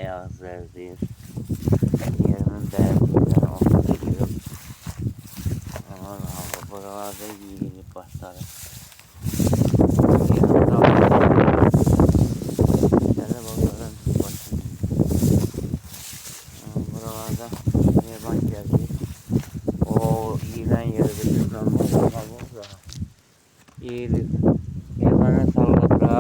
ayazlardır. Yerimin bəzindən olsa geliyor. Allah buralarda yiyilip başları. Buralarda hayvan geldi. O yiyilen yerde çıkanlar var. Yiyilip hayvanı salladıra.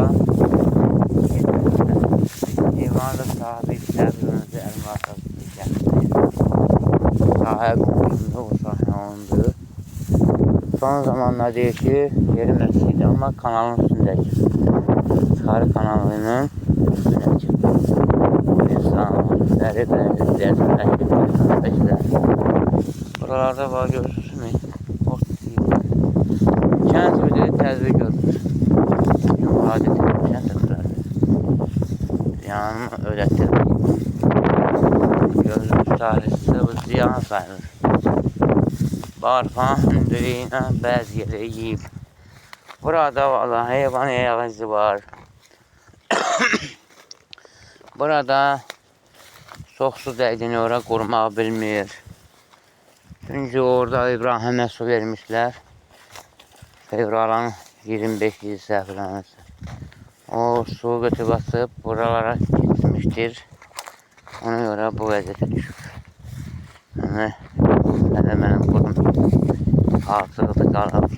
Hayvanı sahibi sevdiğinizi elma satacak. Sahip olduğunda o sahne oldu. Son zamanlar deyir ki yeri məksiydi ama kanalın üstündəki. Çıxarı kanalının üstündəki. İnsanları bəzi buralarda var görürsünüz. Kənd bir təzvir görmüş. Müraciət edin kənd təzvirləri. Ziyanını ödətdirməyib. Gözümüz tarihçisi bu ziyan sayılır. Barfan hündürlüğüyle bəzi yerləri yiyib. Burada valla heyvan ayağı var. Burada çox su dəydini ora qurmaq bilmir. Çünki orada İbrahim'e su vermişler. Fevralın 25'i səhvlənirsə. O su götürüb basıb buralara gitmiştir. Ona göre bu vəziyyətə düşüb. Yəni, hələ mənim qurum artıqda qalıb.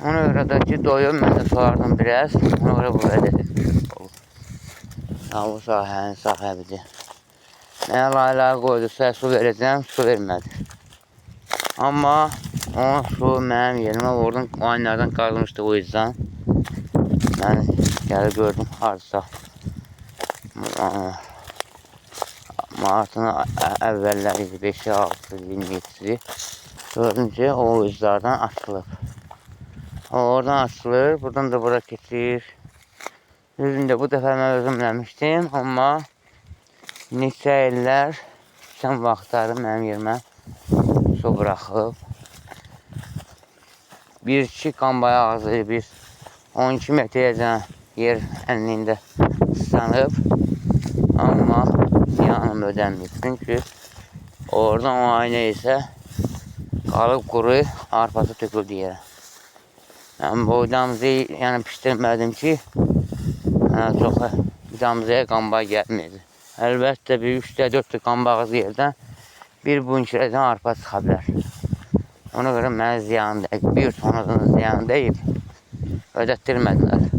Ona göre de ki doyum mən də soğardım biraz. Ona göre bu vəziyyətə düşüb olub. Bu sahənin sahibidir. Mənə layla qoydusa su verəcəm, su vermədi. Amma o su mənim yerimə vurdum. O aylardan qalmışdı o yüzden. Ben gəlib gördüm hardasa. Mart'ın əvvəlləri 5'i, 6'sı, 27'si. Gördüm ki o yüzlerden açılıb. O oradan açılır, buradan da bura keçir. Düzündə bu dəfə mən özümləmişdim, amma neçə illər keçən vaxtları mənim yerimə su bıraxıb. 1-2 qambaya ağzı, biz 12 metrəyəcən yer ənliyində ıslanıb. Amma ziyanım ödənməyib. Çünki oradan o aynə isə qalıb quru arpası töküldü yerə. Yəni bu damızı pişdirmədim ki, çox damızaya qamba gəlməyəcək. Əlbəttə bir 3-4 qambağız yerdən bir bunçirədən arpa çıxa bilər. Ona görə mənə ziyan deyib. Bir tonadan ziyan deyib. Ödətdirmədilər.